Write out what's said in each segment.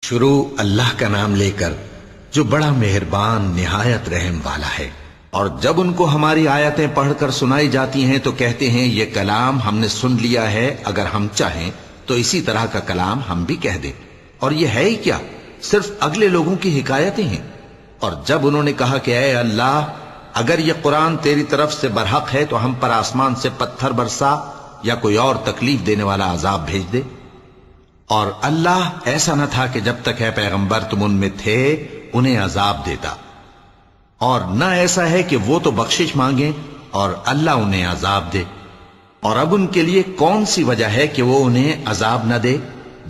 شروع اللہ کا نام لے کر جو بڑا مہربان نہایت رحم والا ہے۔ اور جب ان کو ہماری آیتیں پڑھ کر سنائی جاتی ہیں تو کہتے ہیں یہ کلام ہم نے سن لیا ہے، اگر ہم چاہیں تو اسی طرح کا کلام ہم بھی کہہ دیں، اور یہ ہے ہی کیا، صرف اگلے لوگوں کی حکایتیں ہیں۔ اور جب انہوں نے کہا کہ اے اللہ، اگر یہ قرآن تیری طرف سے برحق ہے تو ہم پر آسمان سے پتھر برسا یا کوئی اور تکلیف دینے والا عذاب بھیج دے۔ اور اللہ ایسا نہ تھا کہ جب تک اے پیغمبر تم ان میں تھے انہیں عذاب دیتا، اور نہ ایسا ہے کہ وہ تو بخشش مانگیں اور اللہ انہیں عذاب دے۔ اور اب ان کے لیے کون سی وجہ ہے کہ وہ انہیں عذاب نہ دے،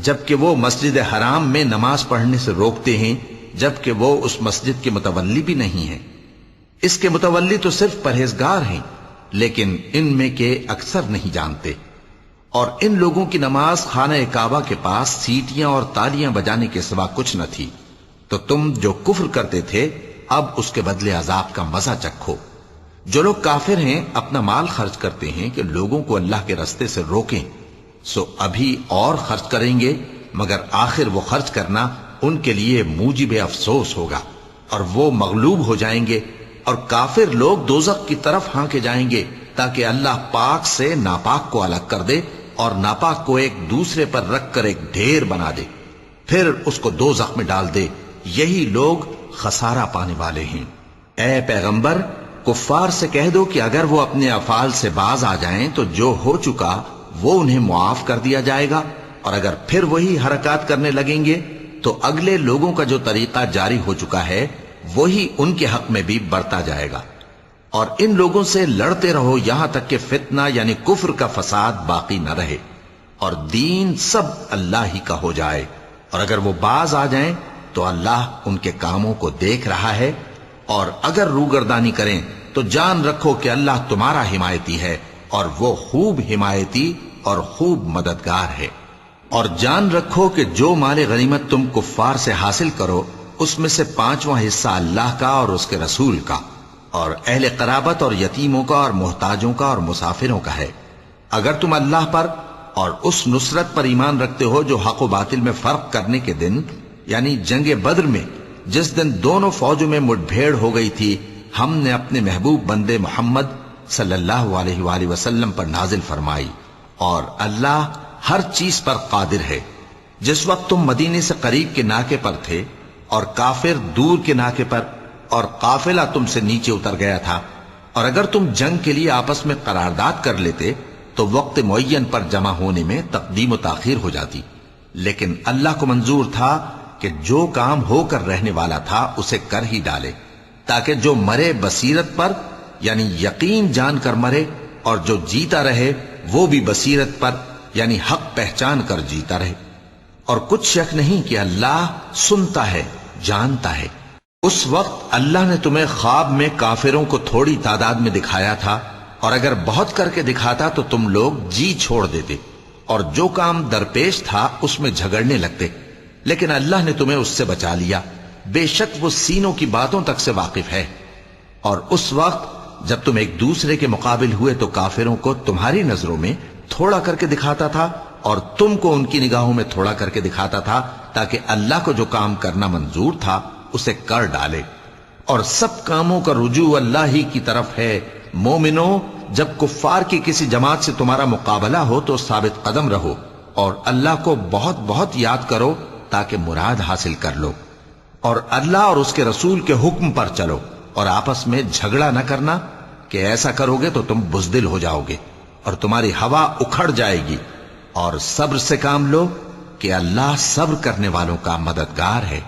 جبکہ وہ مسجد حرام میں نماز پڑھنے سے روکتے ہیں، جبکہ وہ اس مسجد کے متولی بھی نہیں ہیں۔ اس کے متولی تو صرف پرہیزگار ہیں، لیکن ان میں کے اکثر نہیں جانتے۔ اور ان لوگوں کی نماز خانہ کعبہ کے پاس سیٹیاں اور تالیاں بجانے کے سوا کچھ نہ تھی، تو تم جو کفر کرتے تھے اب اس کے بدلے عذاب کا مزہ چکھو۔ جو لوگ کافر ہیں اپنا مال خرچ کرتے ہیں کہ لوگوں کو اللہ کے رستے سے روکیں، سو ابھی اور خرچ کریں گے، مگر آخر وہ خرچ کرنا ان کے لیے موجب افسوس ہوگا، اور وہ مغلوب ہو جائیں گے، اور کافر لوگ دوزخ کی طرف ہانکے جائیں گے تاکہ اللہ پاک سے ناپاک کو الگ کر دے اور ناپاک کو ایک دوسرے پر رکھ کر ایک ڈھیر بنا دے، پھر اس کو دوزخ میں ڈال دے۔ یہی لوگ خسارہ پانے والے ہیں۔ اے پیغمبر، کفار سے کہہ دو کہ اگر وہ اپنے افعال سے باز آ جائیں تو جو ہو چکا وہ انہیں معاف کر دیا جائے گا، اور اگر پھر وہی حرکات کرنے لگیں گے تو اگلے لوگوں کا جو طریقہ جاری ہو چکا ہے وہی ان کے حق میں بھی برتا جائے گا۔ اور ان لوگوں سے لڑتے رہو یہاں تک کہ فتنہ یعنی کفر کا فساد باقی نہ رہے، اور دین سب اللہ ہی کا ہو جائے۔ اور اگر وہ باز آ جائیں تو اللہ ان کے کاموں کو دیکھ رہا ہے، اور اگر روگردانی کریں تو جان رکھو کہ اللہ تمہارا حمایتی ہے، اور وہ خوب حمایتی اور خوب مددگار ہے۔ اور جان رکھو کہ جو مال غنیمت تم کفار سے حاصل کرو اس میں سے 5واں حصہ اللہ کا اور اس کے رسول کا، اور اہل قرابت اور یتیموں کا اور محتاجوں کا اور مسافروں کا ہے۔ اگر تم اللہ پر اور اس نصرت پر ایمان رکھتے ہو جو حق و باطل میں فرق کرنے کے دن یعنی جنگ بدر میں، جس دن دونوں فوجوں میں مٹ بھیڑ ہو گئی تھی، ہم نے اپنے محبوب بندے محمد صلی اللہ علیہ وآلہ وسلم پر نازل فرمائی، اور اللہ ہر چیز پر قادر ہے۔ جس وقت تم مدینے سے قریب کے ناکے پر تھے اور کافر دور کے ناکے پر، اور قافلہ تم سے نیچے اتر گیا تھا، اور اگر تم جنگ کے لیے آپس میں قرارداد کر لیتے تو وقت معین پر جمع ہونے میں تقدیم و تاخیر ہو جاتی، لیکن اللہ کو منظور تھا کہ جو کام ہو کر رہنے والا تھا اسے کر ہی ڈالے، تاکہ جو مرے بصیرت پر یعنی یقین جان کر مرے، اور جو جیتا رہے وہ بھی بصیرت پر یعنی حق پہچان کر جیتا رہے۔ اور کچھ شک نہیں کہ اللہ سنتا ہے، جانتا ہے۔ اس وقت اللہ نے تمہیں خواب میں کافروں کو تھوڑی تعداد میں دکھایا تھا، اور اگر بہت کر کے دکھاتا تو تم لوگ جی چھوڑ دیتے، اور جو کام درپیش تھا اس میں جھگڑنے لگتے، لیکن اللہ نے تمہیں اس سے بچا لیا، بے شک وہ سینوں کی باتوں تک سے واقف ہے۔ اور اس وقت جب تم ایک دوسرے کے مقابل ہوئے تو کافروں کو تمہاری نظروں میں تھوڑا کر کے دکھاتا تھا، اور تم کو ان کی نگاہوں میں تھوڑا کر کے دکھاتا تھا، تاکہ اللہ کو جو کام کرنا منظور تھا اسے کر ڈالے۔ اور سب کاموں کا رجوع اللہ ہی کی طرف ہے۔ مومنو، جب کفار کی کسی جماعت سے تمہارا مقابلہ ہو تو ثابت قدم رہو، اور اللہ کو بہت بہت یاد کرو تاکہ مراد حاصل کر لو، اور اللہ اور اس کے رسول کے حکم پر چلو، اور آپس میں جھگڑا نہ کرنا، کہ ایسا کرو گے تو تم بزدل ہو جاؤ گے اور تمہاری ہوا اکھڑ جائے گی۔ اور صبر سے کام لو کہ اللہ صبر کرنے والوں کا مددگار ہے۔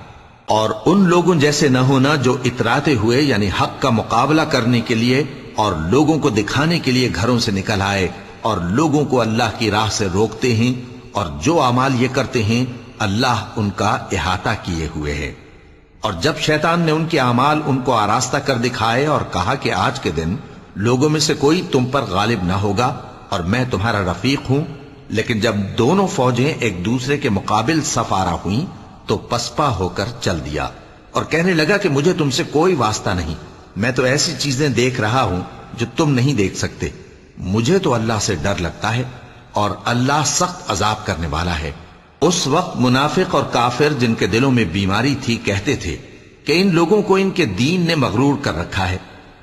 اور ان لوگوں جیسے نہ ہونا جو اتراتے ہوئے یعنی حق کا مقابلہ کرنے کے لیے اور لوگوں کو دکھانے کے لیے گھروں سے نکل آئے اور لوگوں کو اللہ کی راہ سے روکتے ہیں، اور جو اعمال یہ کرتے ہیں اللہ ان کا احاطہ کیے ہوئے ہے۔ اور جب شیطان نے ان کے اعمال ان کو آراستہ کر دکھائے اور کہا کہ آج کے دن لوگوں میں سے کوئی تم پر غالب نہ ہوگا اور میں تمہارا رفیق ہوں، لیکن جب دونوں فوجیں ایک دوسرے کے مقابل صف آرا ہوئیں تو پسپا ہو کر چل دیا، اور کہنے لگا کہ مجھے تم سے کوئی واسطہ نہیں، میں تو ایسی چیزیں دیکھ رہا ہوں جو تم نہیں دیکھ سکتے۔ مجھے تو اللہ سے ڈر لگتا ہے، اور اللہ سخت عذاب کرنے والا ہے۔ اس وقت منافق اور کافر جن کے دلوں میں بیماری تھی کہتے تھے کہ ان لوگوں کو ان کے دین نے مغرور کر رکھا ہے،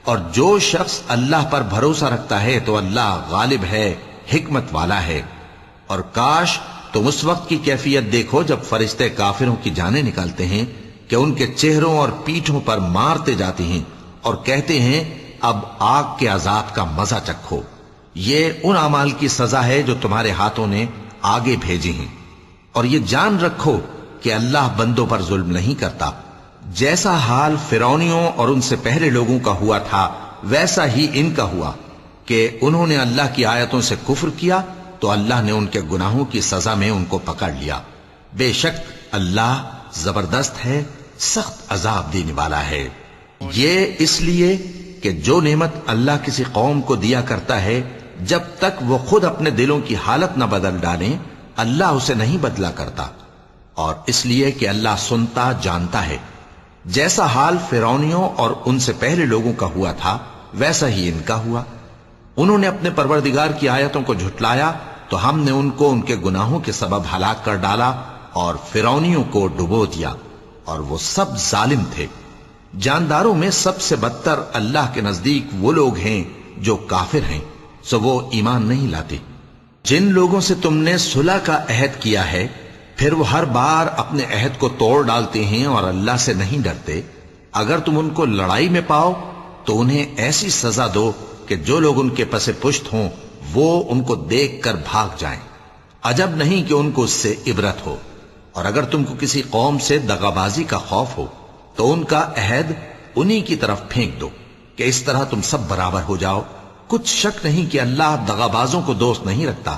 اور جو شخص اللہ پر بھروسہ رکھتا ہے تو اللہ غالب ہے، حکمت والا ہے۔ اور کاش تم اس وقت کی کیفیت دیکھو جب فرشتے کافروں کی جانیں نکالتے ہیں کہ ان کے چہروں اور پیٹھوں پر مارتے جاتے ہیں اور کہتے ہیں اب آگ کے عذاب کا مزہ چکھو، یہ ان اعمال کی سزا ہے جو تمہارے ہاتھوں نے آگے بھیجی ہیں۔ اور یہ جان رکھو کہ اللہ بندوں پر ظلم نہیں کرتا۔ جیسا حال فرعونیوں اور ان سے پہلے لوگوں کا ہوا تھا ویسا ہی ان کا ہوا کہ انہوں نے اللہ کی آیتوں سے کفر کیا تو اللہ نے ان کے گناہوں کی سزا میں ان کو پکڑ لیا۔ بے شک اللہ زبردست ہے، سخت عذاب دینے والا ہے۔ یہ اس لیے کہ جو نعمت اللہ کسی قوم کو دیا کرتا ہے جب تک وہ خود اپنے دلوں کی حالت نہ بدل ڈالیں اللہ اسے نہیں بدلا کرتا، اور اس لیے کہ اللہ سنتا جانتا ہے۔ جیسا حال فرعونیوں اور ان سے پہلے لوگوں کا ہوا تھا ویسا ہی ان کا ہوا۔ انہوں نے اپنے پروردگار کی آیتوں کو جھٹلایا تو ہم نے ان کو ان کے گناہوں کے سبب ہلاک کر ڈالا اور فرعونیوں کو ڈبو دیا، اور وہ سب ظالم تھے۔ جانداروں میں سب سے بدتر اللہ کے نزدیک وہ لوگ ہیں جو کافر ہیں، سو وہ ایمان نہیں لاتے۔ جن لوگوں سے تم نے صلح کا عہد کیا ہے پھر وہ ہر بار اپنے عہد کو توڑ ڈالتے ہیں اور اللہ سے نہیں ڈرتے، اگر تم ان کو لڑائی میں پاؤ تو انہیں ایسی سزا دو کہ جو لوگ ان کے پس پشت ہوں وہ ان کو دیکھ کر بھاگ جائیں، عجب نہیں کہ ان کو اس سے عبرت ہو۔ اور اگر تم کو کسی قوم سے دغابازی کا خوف ہو تو ان کا عہد انہی کی طرف پھینک دو کہ اس طرح تم سب برابر ہو جاؤ۔ کچھ شک نہیں کہ اللہ دغابازوں کو دوست نہیں رکھتا،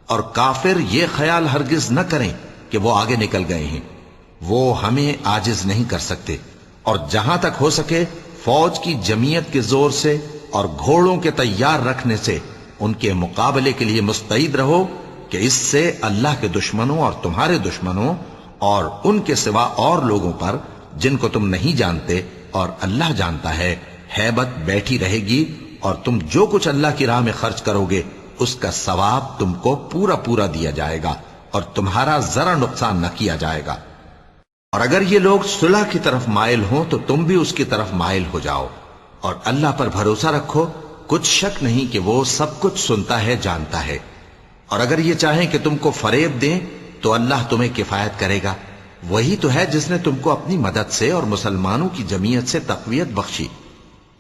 اور کافر یہ خیال ہرگز نہ کریں کہ وہ آگے نکل گئے ہیں، وہ ہمیں عاجز نہیں کر سکتے۔ اور جہاں تک ہو سکے فوج کی جمعیت کے زور سے اور گھوڑوں کے تیار رکھنے سے ان کے مقابلے کے لیے مستعد رہو کہ اس سے اللہ کے دشمنوں اور تمہارے دشمنوں اور ان کے سوا اور لوگوں پر جن کو تم نہیں جانتے اور اللہ جانتا ہے ہیبت بیٹھی رہے گی، اور تم جو کچھ اللہ کی راہ میں خرچ کرو گے اس کا ثواب تم کو پورا پورا دیا جائے گا اور تمہارا ذرا نقصان نہ کیا جائے گا۔ اور اگر یہ لوگ صلح کی طرف مائل ہوں تو تم بھی اس کی طرف مائل ہو جاؤ، اور اللہ پر بھروسہ رکھو، کچھ شک نہیں کہ وہ سب کچھ سنتا ہے، جانتا ہے۔ اور اگر یہ چاہیں کہ تم کو فریب دیں تو اللہ تمہیں کفایت کرے گا، وہی تو ہے جس نے تم کو اپنی مدد سے اور مسلمانوں کی جمعیت سے تقویت بخشی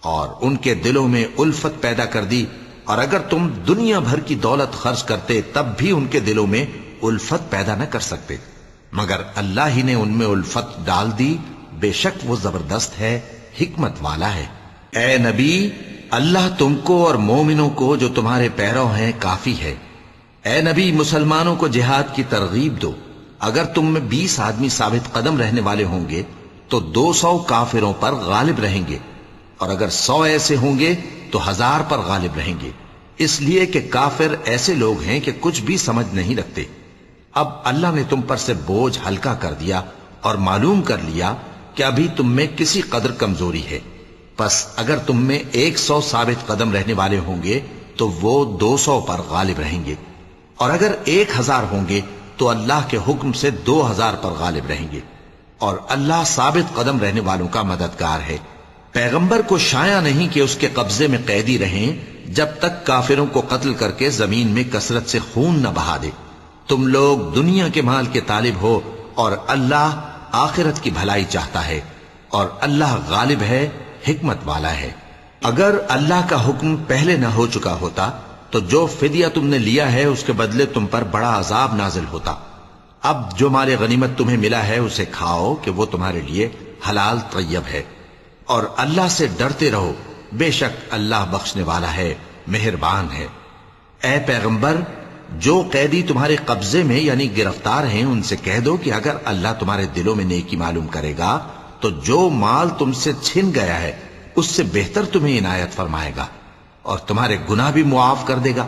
اور ان کے دلوں میں الفت پیدا کر دی، اور اگر تم دنیا بھر کی دولت خرچ کرتے تب بھی ان کے دلوں میں الفت پیدا نہ کر سکتے، مگر اللہ ہی نے ان میں الفت ڈال دی، بے شک وہ زبردست ہے، حکمت والا ہے۔ اے نبی، اللہ تم کو اور مومنوں کو جو تمہارے پیرو ہیں کافی ہے۔ اے نبی، مسلمانوں کو جہاد کی ترغیب دو۔ اگر تم میں 20 آدمی ثابت قدم رہنے والے ہوں گے تو 200 کافروں پر غالب رہیں گے، اور اگر 100 ایسے ہوں گے تو 1000 پر غالب رہیں گے، اس لیے کہ کافر ایسے لوگ ہیں کہ کچھ بھی سمجھ نہیں رکھتے۔ اب اللہ نے تم پر سے بوجھ ہلکا کر دیا اور معلوم کر لیا کہ ابھی تم میں کسی قدر کمزوری ہے، پس اگر تم میں 100 ثابت قدم رہنے والے ہوں گے تو وہ 200 پر غالب رہیں گے، اور اگر 1000 ہوں گے تو اللہ کے حکم سے 2000 پر غالب رہیں گے، اور اللہ ثابت قدم رہنے والوں کا مددگار ہے۔ پیغمبر کو شایع نہیں کہ اس کے قبضے میں قیدی رہیں جب تک کافروں کو قتل کر کے زمین میں کثرت سے خون نہ بہا دے۔ تم لوگ دنیا کے مال کے طالب ہو اور اللہ آخرت کی بھلائی چاہتا ہے، اور اللہ غالب ہے، حکمت والا ہے۔ اگر اللہ کا حکم پہلے نہ ہو چکا ہوتا تو جو فدیہ تم نے لیا ہے اس کے بدلے تم پر بڑا عذاب نازل ہوتا۔ اب جو مال غنیمت تمہیں ملا ہے اسے کھاؤ کہ وہ تمہارے لیے حلال طیب ہے، اور اللہ سے ڈرتے رہو، بے شک اللہ بخشنے والا ہے، مہربان ہے۔ اے پیغمبر، جو قیدی تمہارے قبضے میں یعنی گرفتار ہیں ان سے کہہ دو کہ اگر اللہ تمہارے دلوں میں نیکی معلوم کرے گا تو جو مال تم سے چھن گیا ہے اس سے بہتر تمہیں عنایت فرمائے گا اور تمہارے گناہ بھی معاف کر دے گا،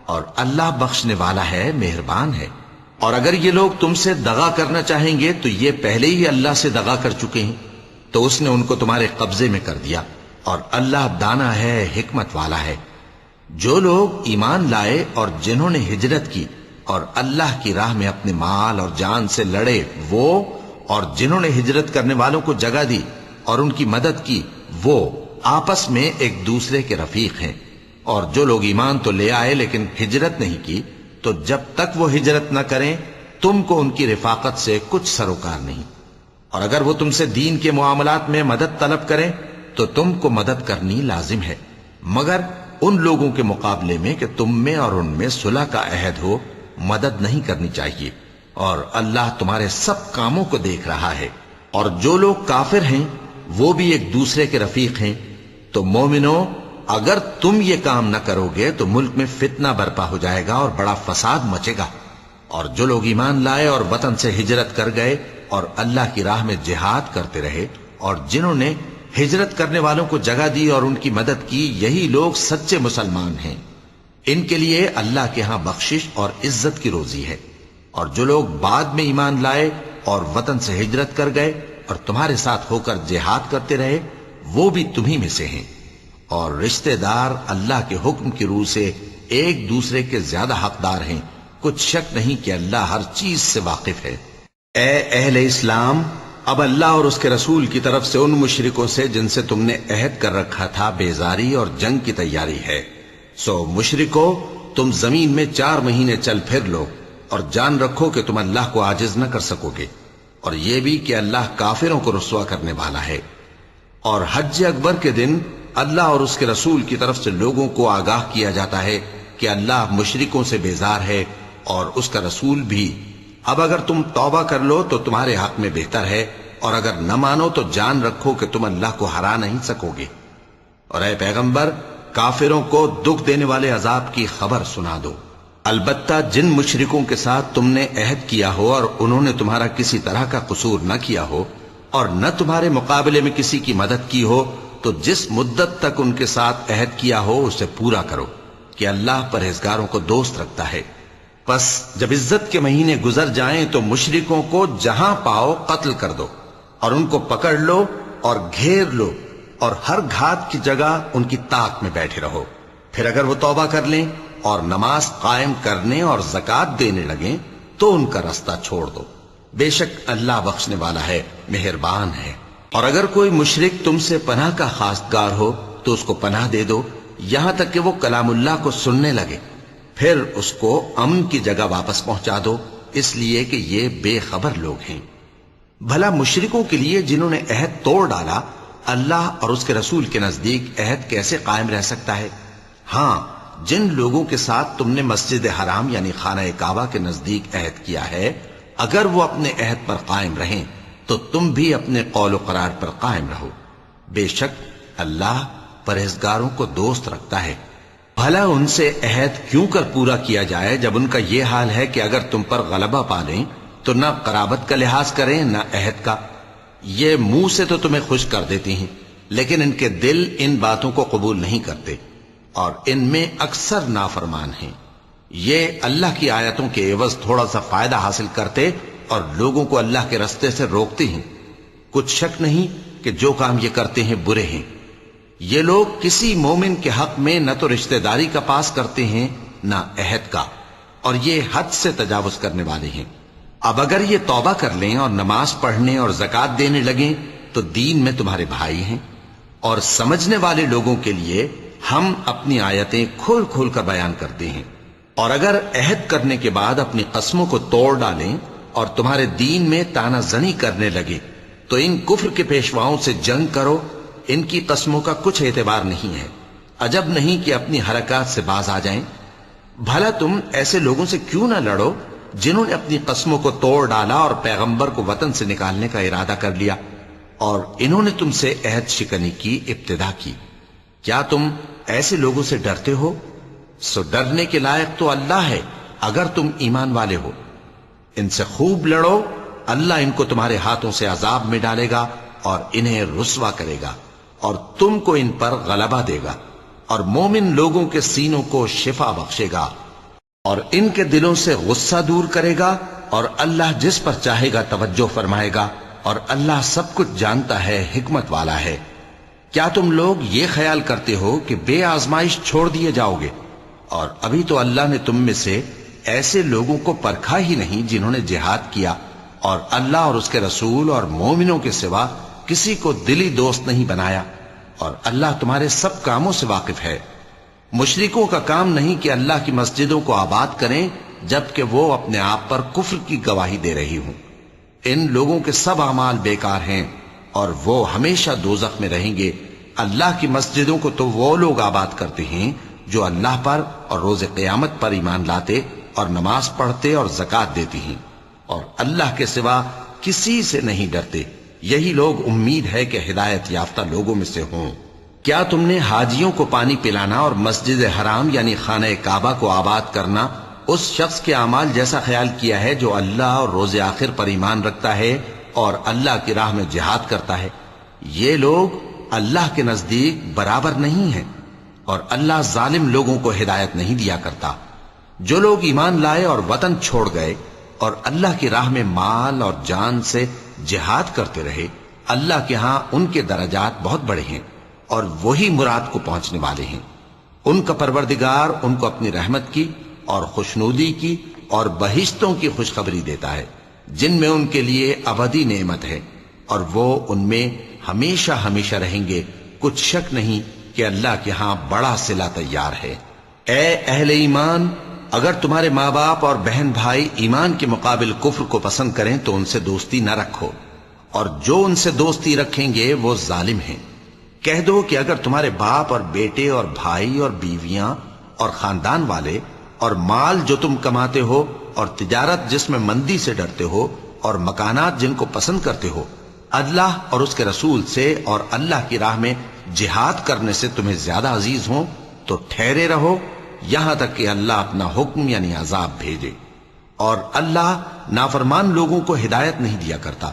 اور اللہ بخشنے والا ہے، مہربان ہے۔ اور اگر یہ لوگ تم سے دغا کرنا چاہیں گے تو یہ پہلے ہی اللہ سے دغا کر چکے ہیں، تو اس نے ان کو تمہارے قبضے میں کر دیا، اور اللہ دانا ہے، حکمت والا ہے۔ جو لوگ ایمان لائے اور جنہوں نے ہجرت کی اور اللہ کی راہ میں اپنے مال اور جان سے لڑے وہ، اور جنہوں نے ہجرت کرنے والوں کو جگہ دی اور ان کی مدد کی وہ آپس میں ایک دوسرے کے رفیق ہیں۔ اور جو لوگ ایمان تو لے آئے لیکن ہجرت نہیں کی، تو جب تک وہ ہجرت نہ کریں تم کو ان کی رفاقت سے کچھ سروکار نہیں، اور اگر وہ تم سے دین کے معاملات میں مدد طلب کریں تو تم کو مدد کرنی لازم ہے، مگر ان لوگوں کے مقابلے میں کہ تم میں اور ان میں صلح کا عہد ہو مدد نہیں کرنی چاہیے، اور اللہ تمہارے سب کاموں کو دیکھ رہا ہے۔ اور جو لوگ کافر ہیں وہ بھی ایک دوسرے کے رفیق ہیں۔ تو مومنو، اگر تم یہ کام نہ کرو گے تو ملک میں فتنہ برپا ہو جائے گا اور بڑا فساد مچے گا۔ اور جو لوگ ایمان لائے اور وطن سے ہجرت کر گئے اور اللہ کی راہ میں جہاد کرتے رہے، اور جنہوں نے ہجرت کرنے والوں کو جگہ دی اور ان کی مدد کی، یہی لوگ سچے مسلمان ہیں۔ ان کے لیے اللہ کے ہاں بخشش اور عزت کی روزی ہے۔ اور جو لوگ بعد میں ایمان لائے اور وطن سے ہجرت کر گئے اور تمہارے ساتھ ہو کر جہاد کرتے رہے، وہ بھی تمہیں میں سے ہیں۔ اور رشتہ دار اللہ کے حکم کی روح سے ایک دوسرے کے زیادہ حقدار ہیں، کچھ شک نہیں کہ اللہ ہر چیز سے واقف ہے۔ اے اہل اسلام، اب اللہ اور اس کے رسول کی طرف سے ان مشرکوں سے جن سے تم نے عہد کر رکھا تھا بیزاری اور جنگ کی تیاری ہے۔ سو مشرکو، تم زمین میں 4 مہینے چل پھر لو اور جان رکھو کہ تم اللہ کو عاجز نہ کر سکو گے، اور یہ بھی کہ اللہ کافروں کو رسوا کرنے والا ہے۔ اور حج اکبر کے دن اللہ اور اس کے رسول کی طرف سے لوگوں کو آگاہ کیا جاتا ہے کہ اللہ مشرکوں سے بیزار ہے اور اس کا رسول بھی۔ اب اگر تم توبہ کر لو تو تمہارے حق میں بہتر ہے، اور اگر نہ مانو تو جان رکھو کہ تم اللہ کو ہرا نہیں سکو گے۔ اور اے پیغمبر، کافروں کو دکھ دینے والے عذاب کی خبر سنا دو۔ البتہ جن مشرکوں کے ساتھ تم نے عہد کیا ہو اور انہوں نے تمہارا کسی طرح کا قصور نہ کیا ہو اور نہ تمہارے مقابلے میں کسی کی مدد کی ہو، تو جس مدت تک ان کے ساتھ عہد کیا ہو اسے پورا کرو، کہ اللہ پرہیزگاروں کو دوست رکھتا ہے۔ پس جب عزت کے مہینے گزر جائیں تو مشرکوں کو جہاں پاؤ قتل کر دو، اور ان کو پکڑ لو اور گھیر لو، اور ہر گھات کی جگہ ان کی طاق میں بیٹھے رہو۔ پھر اگر وہ توبہ کر لیں اور نماز قائم کرنے اور زکوٰۃ دینے لگیں تو ان کا رستہ چھوڑ دو، بے شک اللہ بخشنے والا ہے، مہربان ہے۔ اور اگر کوئی مشرک تم سے پناہ کا خواستگار ہو تو اس کو پناہ دے دو، یہاں تک کہ وہ کلام اللہ کو سننے لگے، پھر اس کو امن کی جگہ واپس پہنچا دو، اس لیے کہ یہ بے خبر لوگ ہیں۔ بھلا مشرکوں کے لیے جنہوں نے عہد توڑ ڈالا، اللہ اور اس کے رسول کے نزدیک عہد کیسے قائم رہ سکتا ہے؟ ہاں، جن لوگوں کے ساتھ تم نے مسجد حرام یعنی خانہ کعبہ کے نزدیک عہد کیا ہے، اگر وہ اپنے عہد پر قائم رہیں تو تم بھی اپنے قول و قرار پر قائم رہو، بے شک اللہ پرہیزگاروں کو دوست رکھتا ہے۔ بھلا ان سے عہد کیوں کر پورا کیا جائے جب ان کا یہ حال ہے کہ اگر تم پر غلبہ پا لیں تو نہ قرابت کا لحاظ کریں نہ عہد کا۔ یہ منہ سے تو تمہیں خوش کر دیتی ہیں، لیکن ان کے دل ان باتوں کو قبول نہیں کرتے، اور ان میں اکثر نافرمان ہیں۔ یہ اللہ کی آیتوں کے عوض تھوڑا سا فائدہ حاصل کرتے اور لوگوں کو اللہ کے رستے سے روکتے ہیں۔ کچھ شک نہیں کہ جو کام یہ کرتے ہیں برے ہیں۔ یہ لوگ کسی مومن کے حق میں نہ تو رشتہ داری کا پاس کرتے ہیں نہ عہد کا، اور یہ حد سے تجاوز کرنے والے ہیں۔ اب اگر یہ توبہ کر لیں اور نماز پڑھنے اور زکوٰۃ دینے لگیں تو دین میں تمہارے بھائی ہیں، اور سمجھنے والے لوگوں کے لیے ہم اپنی آیتیں کھول کھول کر بیان کرتے ہیں۔ اور اگر عہد کرنے کے بعد اپنی قسموں کو توڑ ڈالیں اور تمہارے دین میں تانا زنی کرنے لگے تو ان کفر کے پیشواؤں سے جنگ کرو، ان کی قسموں کا کچھ اعتبار نہیں ہے، عجب نہیں کہ اپنی حرکات سے باز آ جائیں۔ بھلا تم ایسے لوگوں سے کیوں نہ لڑو جنہوں نے اپنی قسموں کو توڑ ڈالا اور پیغمبر کو وطن سے نکالنے کا ارادہ کر لیا، اور انہوں نے تم سے عہد شکنی کی ابتدا کی۔ کیا تم ایسے لوگوں سے ڈرتے ہو؟ سو ڈرنے کے لائق تو اللہ ہے اگر تم ایمان والے ہو۔ ان سے خوب لڑو، اللہ ان کو تمہارے ہاتھوں سے عذاب میں ڈالے گا اور انہیں رسوا کرے گا، اور تم کو ان پر غلبہ دے گا، اور مومن لوگوں کے سینوں کو شفا بخشے گا، اور ان کے دلوں سے غصہ دور کرے گا، اور اللہ جس پر چاہے گا توجہ فرمائے گا، اور اللہ سب کچھ جانتا ہے، حکمت والا ہے۔ کیا تم لوگ یہ خیال کرتے ہو کہ بے آزمائش چھوڑ دیے جاؤ گے؟ اور ابھی تو اللہ نے تم میں سے ایسے لوگوں کو پرکھا ہی نہیں جنہوں نے جہاد کیا اور اللہ اور اس کے رسول اور مومنوں کے سوا کسی کو دلی دوست نہیں بنایا، اور اللہ تمہارے سب کاموں سے واقف ہے۔ مشرکوں کا کام نہیں کہ اللہ کی مسجدوں کو آباد کریں جبکہ وہ اپنے آپ پر کفر کی گواہی دے رہی ہوں۔ ان لوگوں کے سب اعمال بیکار ہیں اور وہ ہمیشہ دوزخ میں رہیں گے۔ اللہ کی مسجدوں کو تو وہ لوگ آباد کرتے ہیں جو اللہ پر اور روز قیامت پر ایمان لاتے اور نماز پڑھتے اور زکوٰۃ دیتی ہیں اور اللہ کے سوا کسی سے نہیں ڈرتے۔ یہی لوگ امید ہے کہ ہدایت یافتہ لوگوں میں سے ہوں۔ کیا تم نے حاجیوں کو پانی پلانا اور مسجد حرام یعنی خانہ کعبہ کو آباد کرنا اس شخص کے اعمال جیسا خیال کیا ہے جو اللہ اور روز آخر پر ایمان رکھتا ہے اور اللہ کی راہ میں جہاد کرتا ہے؟ یہ لوگ اللہ کے نزدیک برابر نہیں ہیں، اور اللہ ظالم لوگوں کو ہدایت نہیں دیا کرتا۔ جو لوگ ایمان لائے اور وطن چھوڑ گئے اور اللہ کی راہ میں مال اور جان سے جہاد کرتے رہے، اللہ کے ہاں ان کے درجات بہت بڑے ہیں اور وہی مراد کو پہنچنے والے ہیں۔ ان کا پروردگار ان کو اپنی رحمت کی اور خوشنودی کی اور بہشتوں کی خوشخبری دیتا ہے جن میں ان کے لیے ابدی نعمت ہے، اور وہ ان میں ہمیشہ ہمیشہ رہیں گے۔ کچھ شک نہیں کہ اللہ کے ہاں بڑا صلہ تیار ہے۔ اے اہل ایمان، اگر تمہارے ماں باپ اور بہن بھائی ایمان کے مقابل کفر کو پسند کریں تو ان سے دوستی نہ رکھو، اور جو ان سے دوستی رکھیں گے وہ ظالم ہیں۔ کہہ دو کہ اگر تمہارے باپ اور بیٹے اور بھائی اور بیویاں اور خاندان والے اور مال جو تم کماتے ہو اور تجارت جس میں مندی سے ڈرتے ہو اور مکانات جن کو پسند کرتے ہو اللہ اور اس کے رسول سے اور اللہ کی راہ میں جہاد کرنے سے تمہیں زیادہ عزیز ہوں تو ٹھہرے رہو یہاں تک کہ اللہ اپنا حکم یعنی عذاب بھیجے، اور اللہ نافرمان لوگوں کو ہدایت نہیں دیا کرتا۔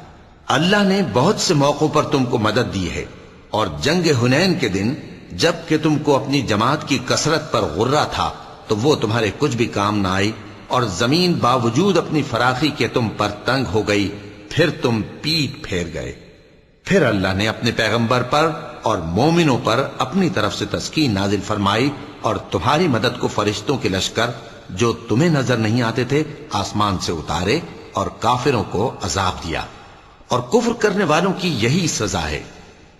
اللہ نے بہت سے موقعوں پر تم کو مدد دی ہے، اور جنگ حنین کے دن جب کہ تم کو اپنی جماعت کی کثرت پر غرہ تھا تو وہ تمہارے کچھ بھی کام نہ آئی، اور زمین باوجود اپنی فراخی کے تم پر تنگ ہو گئی، پھر تم پیٹ پھیر گئے۔ پھر اللہ نے اپنے پیغمبر پر اور مومنوں پر اپنی طرف سے تسکین نازل فرمائی اور تمہاری مدد کو فرشتوں کے لشکر جو تمہیں نظر نہیں آتے تھے آسمان سے اتارے اور کافروں کو عذاب دیا، اور کفر کرنے والوں کی یہی سزا ہے۔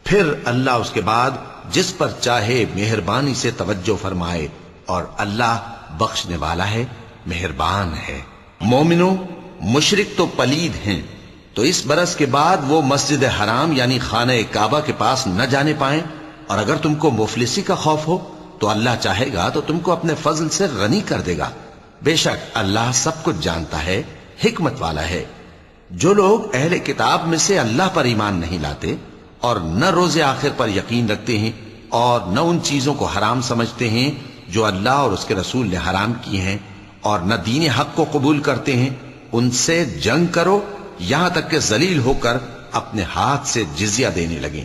پھر اللہ اس کے بعد جس پر چاہے مہربانی سے توجہ فرمائے، اور اللہ بخشنے والا ہے، مہربان ہے۔ مومنوں، مشرک تو پلید ہیں، تو اس برس کے بعد وہ مسجد حرام یعنی خانہ کعبہ کے پاس نہ جانے پائیں، اور اگر تم کو مفلسی کا خوف ہو تو اللہ چاہے گا تو تم کو اپنے فضل سے غنی کر دے گا۔ بے شک اللہ سب کچھ جانتا ہے، حکمت والا ہے۔ جو لوگ اہل کتاب میں سے اللہ پر ایمان نہیں لاتے اور نہ روز آخر پر یقین رکھتے ہیں اور نہ ان چیزوں کو حرام سمجھتے ہیں جو اللہ اور اس کے رسول نے حرام کی ہیں، اور نہ دین حق کو قبول کرتے ہیں، ان سے جنگ کرو یہاں تک کہ ذلیل ہو کر اپنے ہاتھ سے جزیہ دینے لگیں۔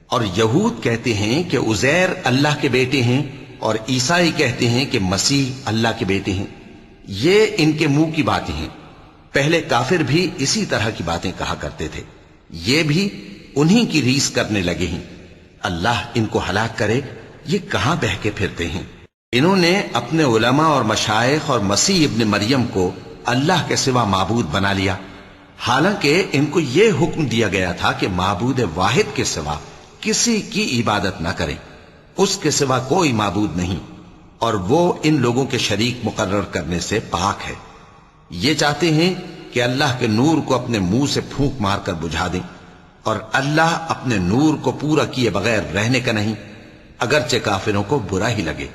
اور یہود کہتے ہیں کہ عزیر اللہ کے بیٹے ہیں، اور عیسائی کہتے ہیں کہ مسیح اللہ کے بیٹے ہیں۔ یہ ان کے منہ کی باتیں ہیں، پہلے کافر بھی اسی طرح کی باتیں کہا کرتے تھے، یہ بھی انہی کی ریس کرنے لگے ہیں۔ اللہ ان کو ہلاک کرے، یہ کہاں بہہ کے پھرتے ہیں۔ انہوں نے اپنے علماء اور مشائخ اور مسیح ابن مریم کو اللہ کے سوا معبود بنا لیا، حالانکہ ان کو یہ حکم دیا گیا تھا کہ معبود واحد کے سوا کسی کی عبادت نہ کریں، اس کے سوا کوئی معبود نہیں، اور وہ ان لوگوں کے شریک مقرر کرنے سے پاک ہے۔ یہ چاہتے ہیں کہ اللہ کے نور کو اپنے منہ سے پھونک مار کر بجھا دیں، اور اللہ اپنے نور کو پورا کیے بغیر رہنے کا نہیں، اگرچہ کافروں کو برا ہی لگے۔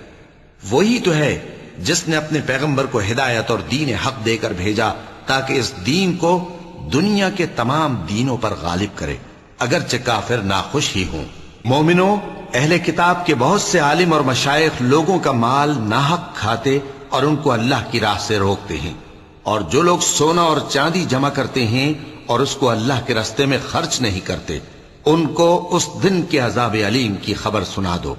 وہی تو ہے جس نے اپنے پیغمبر کو ہدایت اور دین حق دے کر بھیجا تاکہ اس دین کو دنیا کے تمام دینوں پر غالب کرے، اگرچہ کافر ناخوش ہی ہوں۔ مومنوں، اہل کتاب کے بہت سے عالم اور مشائخ لوگوں کا مال ناحق کھاتے اور ان کو اللہ کی راہ سے روکتے ہیں، اور جو لوگ سونا اور چاندی جمع کرتے ہیں اور اس کو اللہ کے راستے میں خرچ نہیں کرتے، ان کو اس دن کے عذاب علیم کی خبر سنا دو،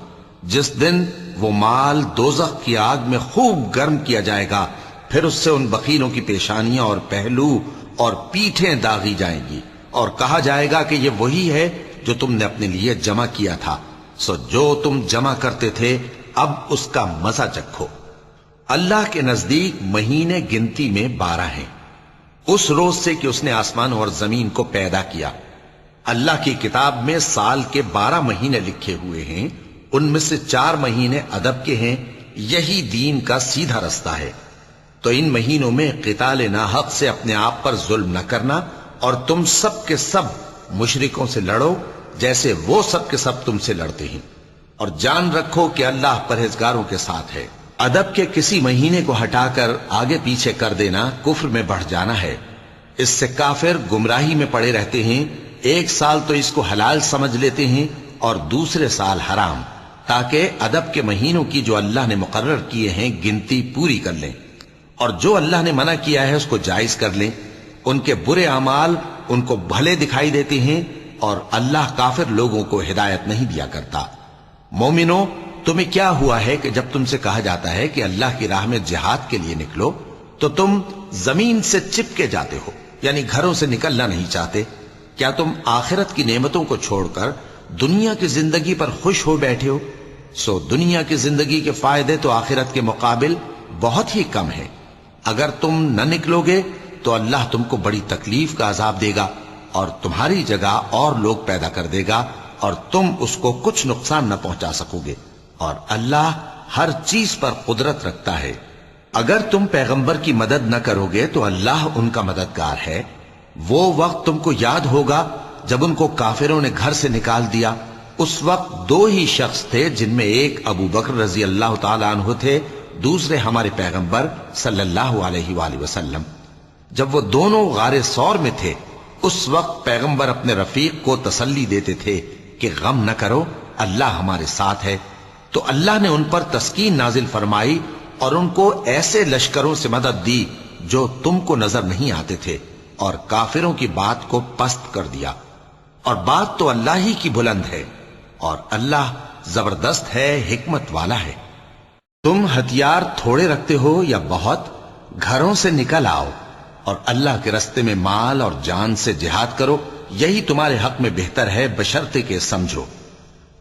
جس دن وہ مال دوزخ کی آگ میں خوب گرم کیا جائے گا، پھر اس سے ان بخیلوں کی پیشانیاں اور پہلو اور پیٹھیں داغی جائیں گی، اور کہا جائے گا کہ یہ وہی ہے جو تم نے اپنے لیے جمع کیا تھا، سو جو تم جمع کرتے تھے اب اس کا مزہ چکھو۔ اللہ کے نزدیک مہینے گنتی میں 12 ہیں، اس روز سے کہ اس نے آسمان اور زمین کو پیدا کیا۔ اللہ کی کتاب میں سال کے 12 مہینے لکھے ہوئے ہیں، ان میں سے 4 مہینے ادب کے ہیں، یہی دین کا سیدھا رستہ ہے۔ تو ان مہینوں میں قتال ناحق سے اپنے آپ پر ظلم نہ کرنا، اور تم سب کے سب مشرکوں سے لڑو جیسے وہ سب کے سب تم سے لڑتے ہیں، اور جان رکھو کہ اللہ پرہیزگاروں کے ساتھ ہے۔ ادب کے کسی مہینے کو ہٹا کر آگے پیچھے کر دینا کفر میں بڑھ جانا ہے، اس سے کافر گمراہی میں پڑے رہتے ہیں۔ ایک سال تو اس کو حلال سمجھ لیتے ہیں اور دوسرے سال حرام، تاکہ ادب کے مہینوں کی جو اللہ نے مقرر کیے ہیں گنتی پوری کر لیں، اور جو اللہ نے منع کیا ہے اس کو جائز کر لیں۔ ان کے برے اعمال ان کو بھلے دکھائی دیتے ہیں، اور اللہ کافر لوگوں کو ہدایت نہیں دیا کرتا۔ مومنو، تمہیں کیا ہوا ہے کہ جب تم سے کہا جاتا ہے کہ اللہ کی راہ میں جہاد کے لیے نکلو تو تم زمین سے چپکے جاتے ہو، یعنی گھروں سے نکلنا نہیں چاہتے؟ کیا تم آخرت کی نعمتوں کو چھوڑ کر دنیا کی زندگی پر خوش ہو بیٹھے ہو؟ سو دنیا کی زندگی کے فائدے تو آخرت کے مقابل بہت ہی کم ہیں۔ اگر تم نہ نکلو گے تو اللہ تم کو بڑی تکلیف کا عذاب دے گا، اور تمہاری جگہ اور لوگ پیدا کر دے گا، اور تم اس کو کچھ نقصان نہ پہنچا سکو گے، اور اللہ ہر چیز پر قدرت رکھتا ہے۔ اگر تم پیغمبر کی مدد نہ کرو گے تو اللہ ان کا مددگار ہے۔ وہ وقت تم کو یاد ہوگا جب ان کو کافروں نے گھر سے نکال دیا۔ اس وقت 2 ہی شخص تھے، جن میں ایک ابو بکر رضی اللہ تعالی عنہ تھے، دوسرے ہمارے پیغمبر صلی اللہ علیہ وآلہ وسلم۔ جب وہ دونوں غار ثور میں تھے، اس وقت پیغمبر اپنے رفیق کو تسلی دیتے تھے کہ غم نہ کرو، اللہ ہمارے ساتھ ہے۔ تو اللہ نے ان پر تسکین نازل فرمائی اور ان کو ایسے لشکروں سے مدد دی جو تم کو نظر نہیں آتے تھے، اور کافروں کی بات کو پست کر دیا۔ اور بات تو اللہ ہی کی بلند ہے، اور اللہ زبردست ہے، حکمت والا ہے۔ تم ہتھیار تھوڑے رکھتے ہو یا بہت، گھروں سے نکل آؤ اور اللہ کے رستے میں مال اور جان سے جہاد کرو، یہی تمہارے حق میں بہتر ہے، بشرطے کہ سمجھو۔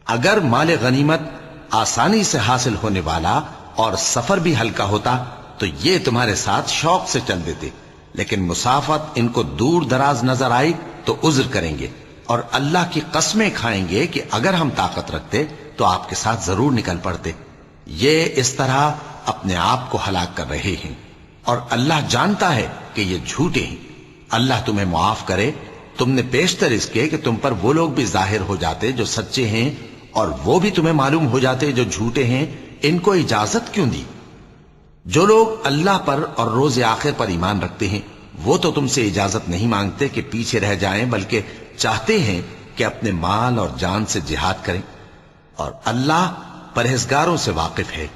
اگر مال غنیمت آسانی سے حاصل ہونے والا اور سفر بھی ہلکا ہوتا تو یہ تمہارے ساتھ شوق سے چل دیتے، لیکن مسافت ان کو دور دراز نظر آئی تو عذر کریں گے، اور اللہ کی قسمیں کھائیں گے کہ اگر ہم طاقت رکھتے تو آپ کے ساتھ ضرور نکل پڑتے۔ یہ اس طرح اپنے آپ کو ہلاک کر رہے ہیں، اور اللہ جانتا ہے کہ یہ جھوٹے ہیں۔ اللہ تمہیں معاف کرے۔ تم نے پیشتر اس کے کہ تم پر وہ لوگ بھی ظاہر ہو جاتے جو سچے ہیں، اور وہ بھی تمہیں معلوم ہو جاتے جو جھوٹے ہیں۔ ان کو اجازت کیوں دی؟ جو لوگ اللہ پر اور روز آخر پر ایمان رکھتے ہیں وہ تو تم سے اجازت نہیں مانگتے کہ پیچھے رہ جائیں، بلکہ چاہتے ہیں کہ اپنے مال اور جان سے جہاد کریں، اور اللہ پرہیزگاروں سے واقف ہے۔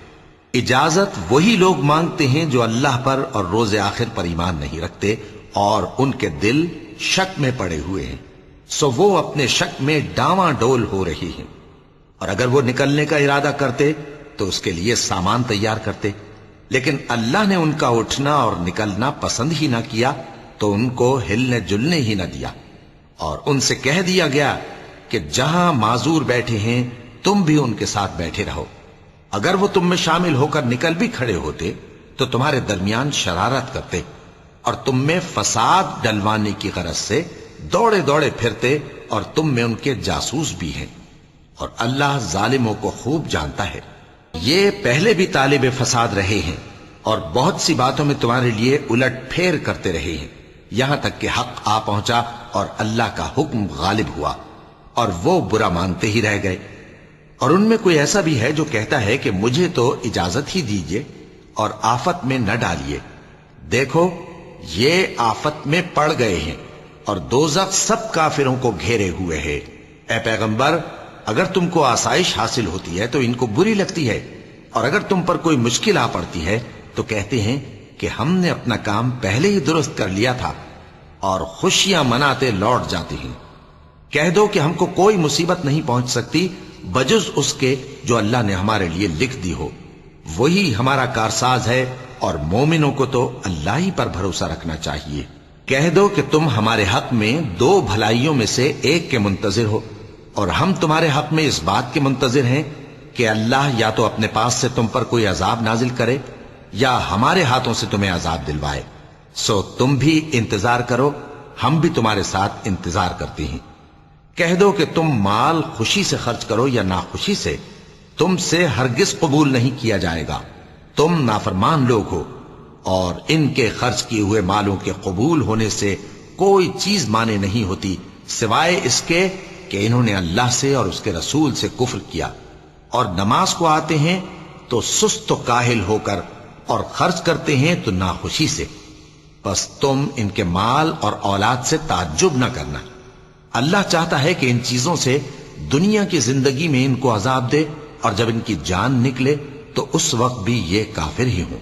اجازت وہی لوگ مانگتے ہیں جو اللہ پر اور روز آخر پر ایمان نہیں رکھتے اور ان کے دل شک میں پڑے ہوئے ہیں، سو وہ اپنے شک میں ڈاواں ڈول ہو رہی ہیں۔ اور اگر وہ نکلنے کا ارادہ کرتے تو اس کے لیے سامان تیار کرتے، لیکن اللہ نے ان کا اٹھنا اور نکلنا پسند ہی نہ کیا تو ان کو ہلنے جلنے ہی نہ دیا، اور ان سے کہہ دیا گیا کہ جہاں معذور بیٹھے ہیں تم بھی ان کے ساتھ بیٹھے رہو۔ اگر وہ تم میں شامل ہو کر نکل بھی کھڑے ہوتے تو تمہارے درمیان شرارت کرتے اور تم میں فساد ڈلوانے کی غرض سے دوڑے دوڑے پھرتے، اور تم میں ان کے جاسوس بھی ہیں، اور اللہ ظالموں کو خوب جانتا ہے۔ یہ پہلے بھی طالب فساد رہے ہیں اور بہت سی باتوں میں تمہارے لیے الٹ پھیر کرتے رہے ہیں، یہاں تک کہ حق آ پہنچا اور اللہ کا حکم غالب ہوا، اور وہ برا مانتے ہی رہ گئے۔ اور ان میں کوئی ایسا بھی ہے جو کہتا ہے کہ مجھے تو اجازت ہی دیجئے اور آفت میں نہ ڈالیے۔ دیکھو یہ آفت میں پڑ گئے ہیں، اور دوزخ سب کافروں کو گھیرے ہوئے ہے۔ اے پیغمبر، اگر تم کو آسائش حاصل ہوتی ہے تو ان کو بری لگتی ہے، اور اگر تم پر کوئی مشکل آ پڑتی ہے تو کہتے ہیں کہ ہم نے اپنا کام پہلے ہی درست کر لیا تھا، اور خوشیاں مناتے لوٹ جاتے ہیں۔ کہہ دو کہ ہم کو کوئی مصیبت نہیں پہنچ سکتی بجز اس کے جو اللہ نے ہمارے لیے لکھ دی ہو، وہی ہمارا کارساز ہے، اور مومنوں کو تو اللہ ہی پر بھروسہ رکھنا چاہیے۔ کہہ دو کہ تم ہمارے حق میں 2 بھلائیوں میں سے ایک کے منتظر ہو، اور ہم تمہارے حق میں اس بات کے منتظر ہیں کہ اللہ یا تو اپنے پاس سے تم پر کوئی عذاب نازل کرے یا ہمارے ہاتھوں سے تمہیں عذاب دلوائے۔ سو تم بھی انتظار کرو، ہم بھی تمہارے ساتھ انتظار کرتے ہیں۔ کہہ دو کہ تم مال خوشی سے خرچ کرو یا ناخوشی سے، تم سے ہرگز قبول نہیں کیا جائے گا، تم نافرمان لوگ ہو، اور ان کے خرچ کیے ہوئے مالوں کے قبول ہونے سے کوئی چیز مانے نہیں ہوتی سوائے اس کے کہ انہوں نے اللہ سے اور اس کے رسول سے کفر کیا، اور نماز کو آتے ہیں تو سست و کاہل ہو کر، اور خرچ کرتے ہیں تو ناخوشی سے۔ بس تم ان کے مال اور اولاد سے تعجب نہ کرنا، اللہ چاہتا ہے کہ ان چیزوں سے دنیا کی زندگی میں ان کو عذاب دے، اور جب ان کی جان نکلے تو اس وقت بھی یہ کافر ہی ہوں،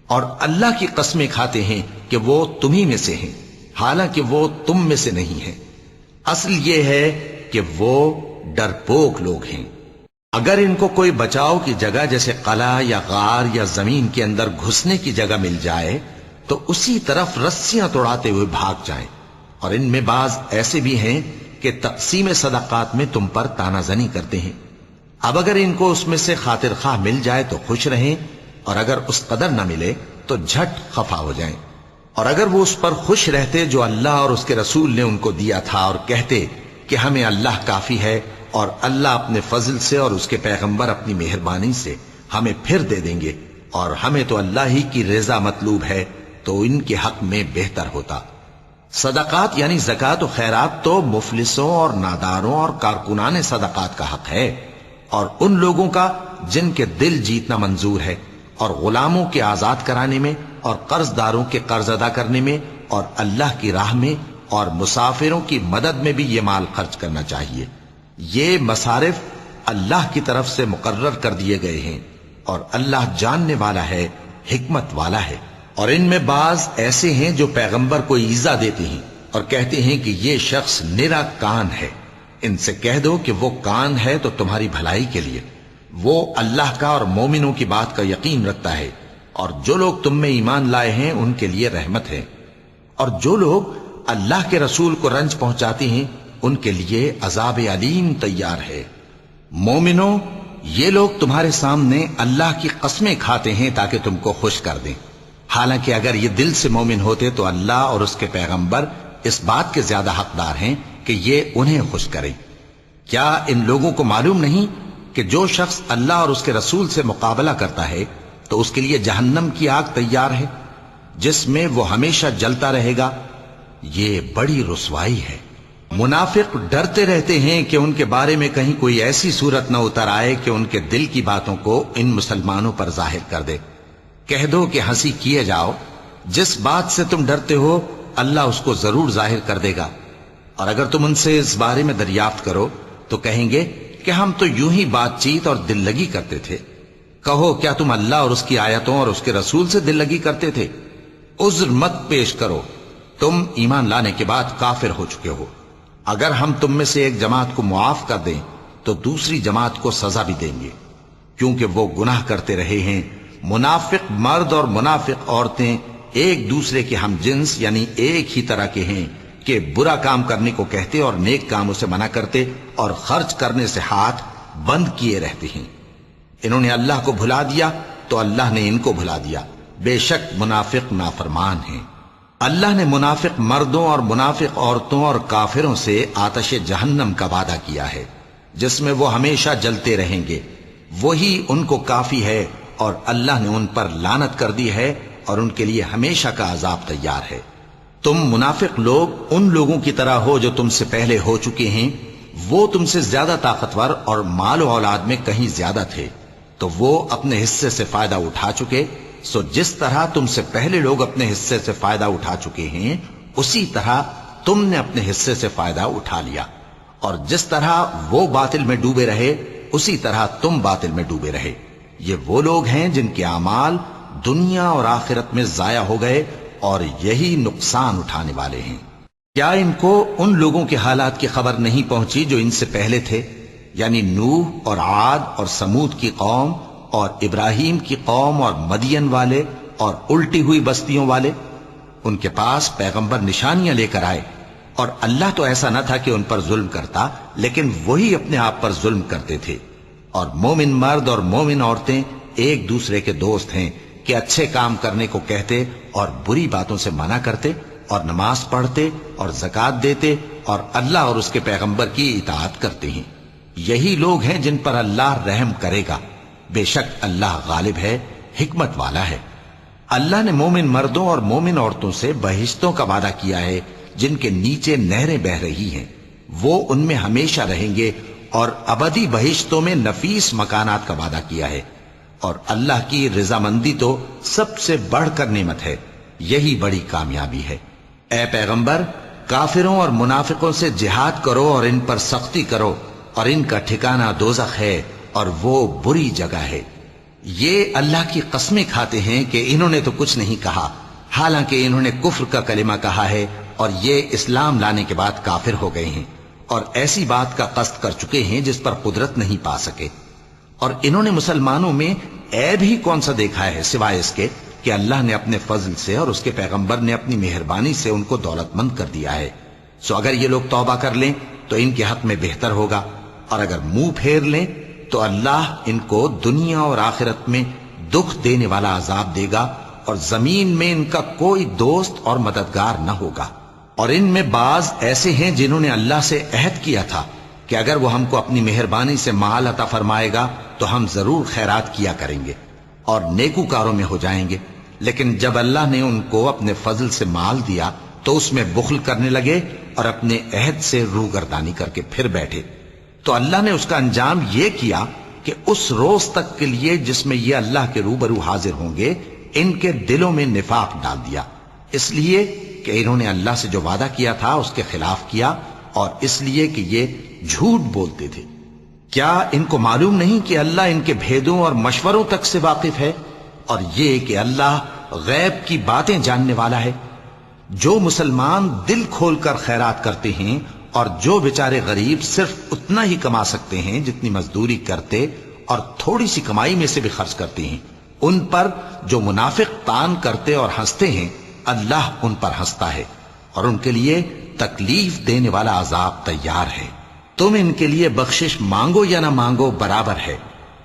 اور اللہ کی قسمیں کھاتے ہیں کہ وہ تمہیں میں سے ہیں، حالانکہ وہ تم میں سے نہیں ہیں۔ اصل یہ ہے کہ وہ ڈرپوک لوگ ہیں۔ اگر ان کو کوئی بچاؤ کی جگہ جیسے قلعہ یا غار یا زمین کے اندر گھسنے کی جگہ مل جائے تو اسی طرف رسیاں توڑاتے ہوئے بھاگ جائیں، اور ان میں بعض ایسے بھی ہیں کہ تقسیم صدقات میں تم پر تانا زنی کرتے ہیں۔ اب اگر ان کو اس میں سے خاطر خواہ مل جائے تو خوش رہیں، اور اگر اس قدر نہ ملے تو جھٹ خفا ہو جائیں، اور اگر وہ اس پر خوش رہتے جو اللہ اور اس کے رسول نے ان کو دیا تھا، اور کہتے کہ ہمیں اللہ کافی ہے، اور اللہ اپنے فضل سے اور اس کے پیغمبر اپنی مہربانی سے ہمیں پھر دے دیں گے، اور ہمیں تو اللہ ہی کی رضا مطلوب ہے، تو ان کے حق میں بہتر ہوتا۔ صدقات یعنی زکوٰۃ و خیرات تو مفلسوں اور ناداروں اور کارکنان صدقات کا حق ہے، اور ان لوگوں کا جن کے دل جیتنا منظور ہے، اور غلاموں کے آزاد کرانے میں، اور قرض داروں کے قرض ادا کرنے میں، اور اللہ کی راہ میں، اور مسافروں کی مدد میں بھی یہ مال خرچ کرنا چاہیے۔ یہ مصارف اللہ کی طرف سے مقرر کر دیے گئے ہیں، اور اللہ جاننے والا ہے، حکمت والا ہے۔ اور ان میں بعض ایسے ہیں جو پیغمبر کو ایذا دیتے ہیں اور کہتے ہیں کہ یہ شخص نرا کان ہے۔ ان سے کہہ دو کہ وہ کان ہے تو تمہاری بھلائی کے لیے، وہ اللہ کا اور مومنوں کی بات کا یقین رکھتا ہے، اور جو لوگ تم میں ایمان لائے ہیں ان کے لیے رحمت ہے، اور جو لوگ اللہ کے رسول کو رنج پہنچاتے ہیں ان کے لیے عذاب علیم تیار ہے۔ مومنوں، یہ لوگ تمہارے سامنے اللہ کی قسمیں کھاتے ہیں تاکہ تم کو خوش کر دیں، حالانکہ اگر یہ دل سے مومن ہوتے تو اللہ اور اس کے پیغمبر اس بات کے زیادہ حقدار ہیں کہ یہ انہیں خوش کریں۔ کیا ان لوگوں کو معلوم نہیں کہ جو شخص اللہ اور اس کے رسول سے مقابلہ کرتا ہے تو اس کے لیے جہنم کی آگ تیار ہے جس میں وہ ہمیشہ جلتا رہے گا؟ یہ بڑی رسوائی ہے۔ منافق ڈرتے رہتے ہیں کہ ان کے بارے میں کہیں کوئی ایسی صورت نہ اتر آئے کہ ان کے دل کی باتوں کو ان مسلمانوں پر ظاہر کر دے۔ کہہ دو کہ ہنسی کیے جاؤ، جس بات سے تم ڈرتے ہو اللہ اس کو ضرور ظاہر کر دے گا، اور اگر تم ان سے اس بارے میں دریافت کرو تو کہیں گے کہ ہم تو یوں ہی بات چیت اور دل لگی کرتے تھے۔ کہو کیا تم اللہ اور اس کی آیتوں اور اس کے رسول سے دل لگی کرتے تھے؟ عذر مت پیش کرو، تم ایمان لانے کے بعد کافر ہو چکے ہو۔ اگر ہم تم میں سے ایک جماعت کو معاف کر دیں تو دوسری جماعت کو سزا بھی دیں گے، کیونکہ وہ گناہ کرتے رہے ہیں۔ منافق مرد اور منافق عورتیں ایک دوسرے کے ہم جنس یعنی ایک ہی طرح کے ہیں کہ برا کام کرنے کو کہتے اور نیک کاموں سے منع کرتے اور خرچ کرنے سے ہاتھ بند کیے رہتے ہیں۔ انہوں نے اللہ کو بھلا دیا تو اللہ نے ان کو بھلا دیا، بے شک منافق نافرمان ہیں۔ اللہ نے منافق مردوں اور منافق عورتوں اور کافروں سے آتش جہنم کا وعدہ کیا ہے جس میں وہ ہمیشہ جلتے رہیں گے، وہی ان کو کافی ہے، اور اللہ نے ان پر لعنت کر دی ہے اور ان کے لیے ہمیشہ کا عذاب تیار ہے۔ تم منافق لوگ ان لوگوں کی طرح ہو جو تم سے پہلے ہو چکے ہیں، وہ تم سے زیادہ طاقتور اور مال و اولاد میں کہیں زیادہ تھے، تو وہ اپنے حصے سے فائدہ اٹھا چکے، سو جس طرح تم سے پہلے لوگ اپنے حصے سے فائدہ اٹھا چکے ہیں اسی طرح تم نے اپنے حصے سے فائدہ اٹھا لیا، اور جس طرح وہ باطل میں ڈوبے رہے اسی طرح تم باطل میں ڈوبے رہے۔ یہ وہ لوگ ہیں جن کے اعمال دنیا اور آخرت میں ضائع ہو گئے اور یہی نقصان اٹھانے والے ہیں۔ کیا ان کو ان لوگوں کے حالات کی خبر نہیں پہنچی جو ان سے پہلے تھے، یعنی نوح اور عاد اور سمود کی قوم اور ابراہیم کی قوم اور مدین والے اور الٹی ہوئی بستیوں والے؟ ان کے پاس پیغمبر نشانیاں لے کر آئے، اور اللہ تو ایسا نہ تھا کہ ان پر ظلم کرتا، لیکن وہی اپنے آپ پر ظلم کرتے تھے۔ اور مومن مرد اور مومن عورتیں ایک دوسرے کے دوست ہیں، کہ اچھے کام کرنے کو کہتے اور بری باتوں سے منع کرتے اور نماز پڑھتے اور زکات دیتے اور اللہ اور اس کے پیغمبر کی اطاعت کرتے ہیں، یہی لوگ ہیں جن پر اللہ رحم کرے گا۔ بے شک اللہ غالب ہے، حکمت والا ہے۔ اللہ نے مومن مردوں اور مومن عورتوں سے بہشتوں کا وعدہ کیا ہے جن کے نیچے نہریں بہ رہی ہیں، وہ ان میں ہمیشہ رہیں گے، اور ابدی بہشتوں میں نفیس مکانات کا وعدہ کیا ہے۔ اور اللہ کی رضامندی تو سب سے بڑھ کر نعمت ہے، یہی بڑی کامیابی ہے۔ اے پیغمبر، کافروں اور منافقوں سے جہاد کرو اور ان پر سختی کرو، اور ان کا ٹھکانہ دوزخ ہے اور وہ بری جگہ ہے۔ یہ اللہ کی قسمیں کھاتے ہیں کہ انہوں نے تو کچھ نہیں کہا، حالانکہ انہوں نے کفر کا کلمہ کہا ہے اور یہ اسلام لانے کے بعد کافر ہو گئے ہیں، اور ایسی بات کا قصد کر چکے ہیں جس پر قدرت نہیں پا سکے۔ اور انہوں نے مسلمانوں میں عیب ہی کون سا دیکھا ہے سوائے اس کے کہ اللہ نے اپنے فضل سے اور اس کے پیغمبر نے اپنی مہربانی سے ان کو دولت مند کر دیا ہے۔ سو اگر یہ لوگ توبہ کر لیں تو ان کے حق میں بہتر ہوگا، اور اگر منہ پھیر لیں تو اللہ ان کو دنیا اور آخرت میں دکھ دینے والا عذاب دے گا، اور زمین میں ان کا کوئی دوست اور مددگار نہ ہوگا۔ اور ان میں بعض ایسے ہیں جنہوں نے اللہ سے عہد کیا تھا کہ اگر وہ ہم کو اپنی مہربانی سے مال عطا فرمائے گا تو ہم ضرور خیرات کیا کریں گے اور نیکوکاروں میں ہو جائیں گے، لیکن جب اللہ نے ان کو اپنے فضل سے مال دیا تو اس میں بخل کرنے لگے اور اپنے عہد سے روگردانی کر کے پھر بیٹھے۔ تو اللہ نے اس کا انجام یہ کیا کہ اس روز تک کے لیے جس میں یہ اللہ کے روبرو حاضر ہوں گے، ان کے دلوں میں نفاق ڈال دیا، اس لیے کہ انہوں نے اللہ سے جو وعدہ کیا تھا اس کے خلاف کیا، اور اس لیے کہ یہ جھوٹ بولتے تھے۔ کیا ان کو معلوم نہیں کہ اللہ ان کے بھیدوں اور مشوروں تک سے واقف ہے، اور یہ کہ اللہ غیب کی باتیں جاننے والا ہے؟ جو مسلمان دل کھول کر خیرات کرتے ہیں اور جو بیچارے غریب صرف اتنا ہی کما سکتے ہیں جتنی مزدوری کرتے اور تھوڑی سی کمائی میں سے بھی خرچ کرتے ہیں، ان پر جو منافق تان کرتے اور ہنستے ہیں، اللہ ان پر ہنستا ہے اور ان کے لیے تکلیف دینے والا عذاب تیار ہے۔ تم ان کے لیے بخشش مانگو یا نہ مانگو برابر ہے،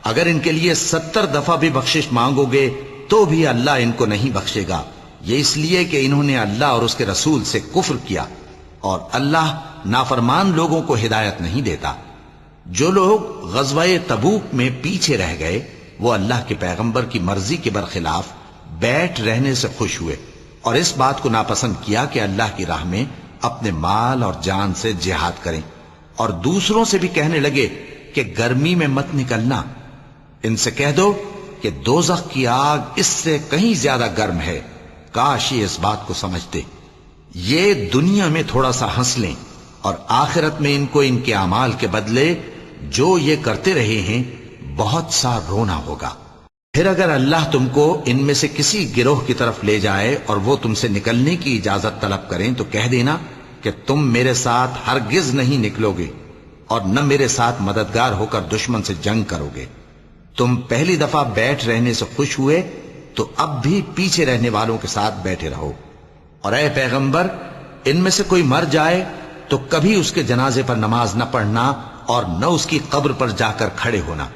اگر ان کے لیے 70 دفعہ بھی بخشش مانگو گے تو بھی اللہ ان کو نہیں بخشے گا، یہ اس لیے کہ انہوں نے اللہ اور اس کے رسول سے کفر کیا، اور اللہ نافرمان لوگوں کو ہدایت نہیں دیتا۔ جو لوگ غزوہ تبوک میں پیچھے رہ گئے وہ اللہ کے پیغمبر کی مرضی کے برخلاف بیٹھ رہنے سے خوش ہوئے، اور اس بات کو ناپسند کیا کہ اللہ کی راہ میں اپنے مال اور جان سے جہاد کریں، اور دوسروں سے بھی کہنے لگے کہ گرمی میں مت نکلنا، ان سے کہہ دو کہ دوزخ کی آگ اس سے کہیں زیادہ گرم ہے، کاش یہ اس بات کو سمجھتے۔ یہ دنیا میں تھوڑا سا ہنس لیں اور آخرت میں ان کو ان کے اعمال کے بدلے جو یہ کرتے رہے ہیں بہت سا رونا ہوگا۔ پھر اگر اللہ تم کو ان میں سے کسی گروہ کی طرف لے جائے اور وہ تم سے نکلنے کی اجازت طلب کریں تو کہہ دینا کہ تم میرے ساتھ ہرگز نہیں نکلو گے اور نہ میرے ساتھ مددگار ہو کر دشمن سے جنگ کرو گے۔ تم پہلی دفعہ بیٹھ رہنے سے خوش ہوئے تو اب بھی پیچھے رہنے والوں کے ساتھ بیٹھے رہو، اور اے پیغمبر، ان میں سے کوئی مر جائے تو کبھی اس کے جنازے پر نماز نہ پڑھنا اور نہ اس کی قبر پر جا کر کھڑے ہونا۔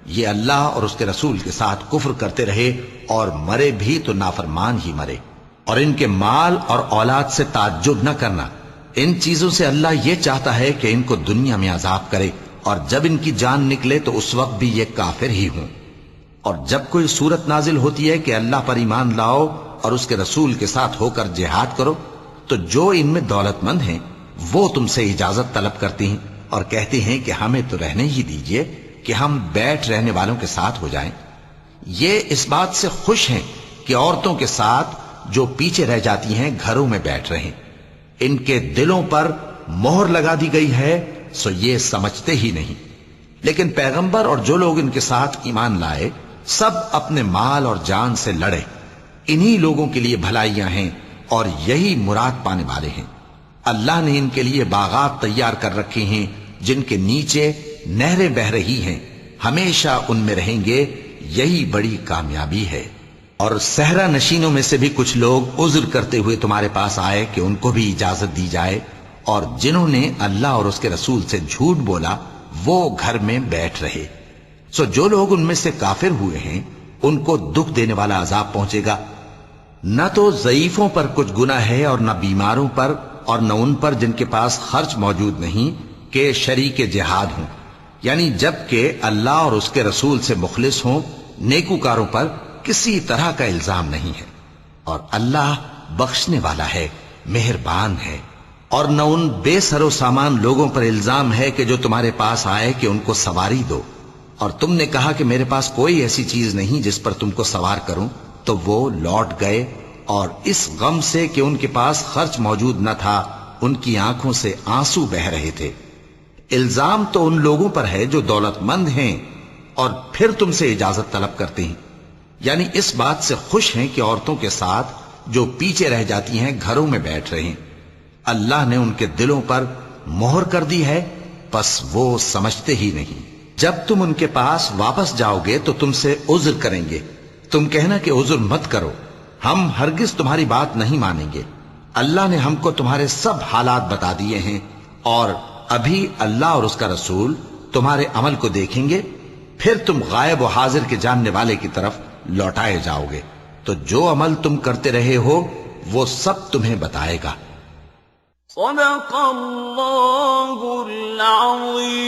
یہ اللہ اور اس کے رسول کے ساتھ کفر کرتے رہے اور مرے بھی تو نافرمان ہی مرے۔ اور ان کے مال اور اولاد سے تعجب نہ کرنا، ان چیزوں سے اللہ یہ چاہتا ہے کہ ان کو دنیا میں عذاب کرے، اور جب ان کی جان نکلے تو اس وقت بھی یہ کافر ہی ہوں۔ اور جب کوئی صورت نازل ہوتی ہے کہ اللہ پر ایمان لاؤ اور اس کے رسول کے ساتھ ہو کر جہاد کرو، تو جو ان میں دولت مند ہیں وہ تم سے اجازت طلب کرتے ہیں اور کہتے ہیں کہ ہمیں تو رہنے ہی دیجئے کہ ہم بیٹھ رہنے والوں کے ساتھ ہو جائیں۔ یہ اس بات سے خوش ہیں کہ عورتوں کے ساتھ جو پیچھے رہ جاتی ہیں گھروں میں بیٹھ رہیں۔ ان کے دلوں پر مہر لگا دی گئی ہے، سو یہ سمجھتے ہی نہیں۔ لیکن پیغمبر اور جو لوگ ان کے ساتھ ایمان لائے سب اپنے مال اور جان سے لڑے، انہی لوگوں کے لیے بھلائیاں ہیں اور یہی مراد پانے والے ہیں۔ اللہ نے ان کے لیے باغات تیار کر رکھے ہیں جن کے نیچے نہریں بہ رہی ہیں، ہمیشہ ان میں رہیں گے، یہی بڑی کامیابی ہے۔ اور صحرا نشینوں میں سے بھی کچھ لوگ عذر کرتے ہوئے تمہارے پاس آئے کہ ان کو بھی اجازت دی جائے، اور جنہوں نے اللہ اور اس کے رسول سے جھوٹ بولا وہ گھر میں بیٹھ رہے۔ سو جو لوگ ان میں سے کافر ہوئے ہیں ان کو دکھ دینے والا عذاب پہنچے گا۔ نہ تو ضعیفوں پر کچھ گناہ ہے اور نہ بیماروں پر اور نہ ان پر جن کے پاس خرچ موجود نہیں کہ شریک جہاد ہوں، یعنی جب کہ اللہ اور اس کے رسول سے مخلص ہوں، نیکوکاروں پر کسی طرح کا الزام نہیں ہے، اور اللہ بخشنے والا ہے، مہربان ہے۔ اور نہ ان بے سر و سامان لوگوں پر الزام ہے کہ جو تمہارے پاس آئے کہ ان کو سواری دو، اور تم نے کہا کہ میرے پاس کوئی ایسی چیز نہیں جس پر تم کو سوار کروں، تو وہ لوٹ گئے، اور اس غم سے کہ ان کے پاس خرچ موجود نہ تھا ان کی آنکھوں سے آنسو بہ رہے تھے۔ الزام تو ان لوگوں پر ہے جو دولت مند ہیں اور پھر تم سے اجازت طلب کرتے ہیں، یعنی اس بات سے خوش ہیں کہ عورتوں کے ساتھ جو پیچھے رہ جاتی ہیں گھروں میں بیٹھ رہے ہیں۔ اللہ نے ان کے دلوں پر مہر کر دی ہے، پس وہ سمجھتے ہی نہیں۔ جب تم ان کے پاس واپس جاؤ گے تو تم سے عذر کریں گے، تم کہنا کہ عذر مت کرو، ہم ہرگز تمہاری بات نہیں مانیں گے۔ اللہ نے ہم کو تمہارے سب حالات بتا دیے ہیں، اور ابھی اللہ اور اس کا رسول تمہارے عمل کو دیکھیں گے، پھر تم غائب و حاضر کے جاننے والے کی طرف لوٹائے جاؤ گے، تو جو عمل تم کرتے رہے ہو وہ سب تمہیں بتائے گا۔ صدق اللہ العظیم۔